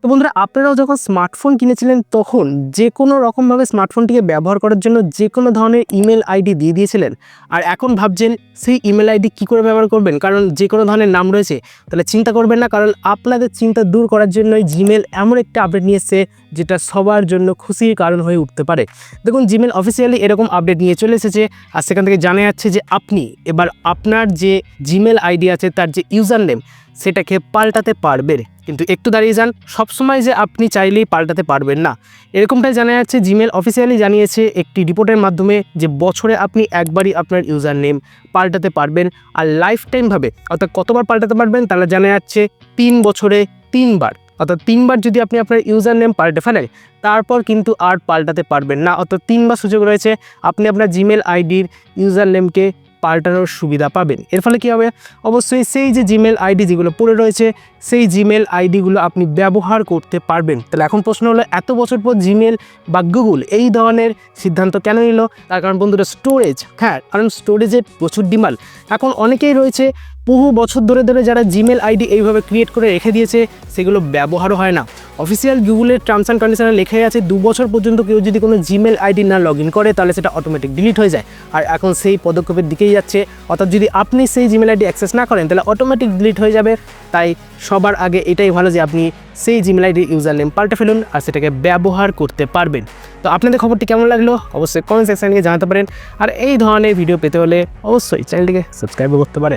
তো বন্ধুরা, আপনারাও যখন স্মার্টফোন কিনেছিলেন তখন যে কোনো রকমভাবে স্মার্টফোনটিকে ব্যবহার করার জন্য যে কোনো ধরনের ইমেল আইডি দিয়ে দিয়েছিলেন, আর এখন ভাবছেন সেই ইমেল আইডি কী করে ব্যবহার করবেন, কারণ যে কোনো ধরনের নাম রয়েছে। তাহলে চিন্তা করবেন না, কারণ আপনাদের চিন্তা দূর করার জন্যই জিমেল এমন একটা আপডেট নিয়ে এসেছে যেটা সবার জন্য খুশির কারণ হয়ে উঠতে পারে। দেখুন, জিমেল অফিসিয়ালি এরকম আপডেট নিয়ে চলে এসেছে, আর সেখান থেকে জানা যাচ্ছে যে আপনি এবার আপনার যে জিমেল আইডি আছে তার যে ইউজার নেম সেটাকে পাল্টাতে পারবেন। কিন্তু একটু দাঁড়িয়ে যান, সবসময় যে আপনি চাইলেই পাল্টাতে পারবেন না। এরকমটাই জানা যাচ্ছে, জিমেল অফিসিয়ালি জানিয়েছে একটি রিপোর্টের মাধ্যমে যে বছরে আপনি একবারই আপনার ইউজার নেম পাল্টাতে পারবেন, আর লাইফ টাইমভাবে অর্থাৎ কতবার পাল্টাতে পারবেন তাহলে জানা যাচ্ছে 3 বছরে 3 বার। অর্থাৎ 3 বার যদি আপনি আপনার ইউজার নেম পাল্টে ফেলেন তারপর কিন্তু আর পাল্টাতে পারবেন না। অর্থাৎ 3 বার সুযোগ রয়েছে আপনি আপনার জিমেল আইডির ইউজার নেমকে পাল্টানোর সুবিধা পাবেন। এর ফলে কী হবে, অবশ্যই সেই যে জিমেল আইডি যেগুলো পড়ে রয়েছে সেই জিমেল আইডিগুলো আপনি ব্যবহার করতে পারবেন। তাহলে এখন প্রশ্ন হলো, এত বছর পর জিমেল বা গুগল এই ধরনের সিদ্ধান্ত কেন নিল? তার কারণ বন্ধুরা, স্টোরেজ। হ্যাঁ, কারণ স্টোরেজের প্রচুর ডিমান্ড। এখন অনেকেই রয়েছে বহু বছর ধরে যারা জিমেল আইডি এইভাবে ক্রিয়েট করে রেখে দিয়েছে, সেগুলো ব্যবহারও হয় না। অফিসিয়াল গুগলের টার্মস অ্যান্ড কন্ডিশনে লেখাই আছে 2 বছর পর্যন্ত কেউ যদি কোনো জিমেল আইডি না লগ ইন করে তাহলে সেটা অটোমেটিক ডিলিট হয়ে যায়। আর এখন সেই পদক্ষেপের দিকেই যাচ্ছে, অর্থাৎ যদি আপনি সেই জিমেল আইডি অ্যাক্সেস না করেন তাহলে অটোমেটিক ডিলিট হয়ে যাবে। তাই সবার আগে এটাই ভালো যে আপনি সেই জিমেল আইডির ইউজার নেম পাল্টে ফেলুন আর সেটাকে ব্যবহার করতে পারবেন। তো আপনাদের খবরটি কেমন লাগলো অবশ্যই কমেন্ট সেকশনে জানাতে পারেন, আর এই ধরনের ভিডিও পেতে হলে অবশ্যই চ্যানেলটিকে সাবস্ক্রাইব করতে পারেন।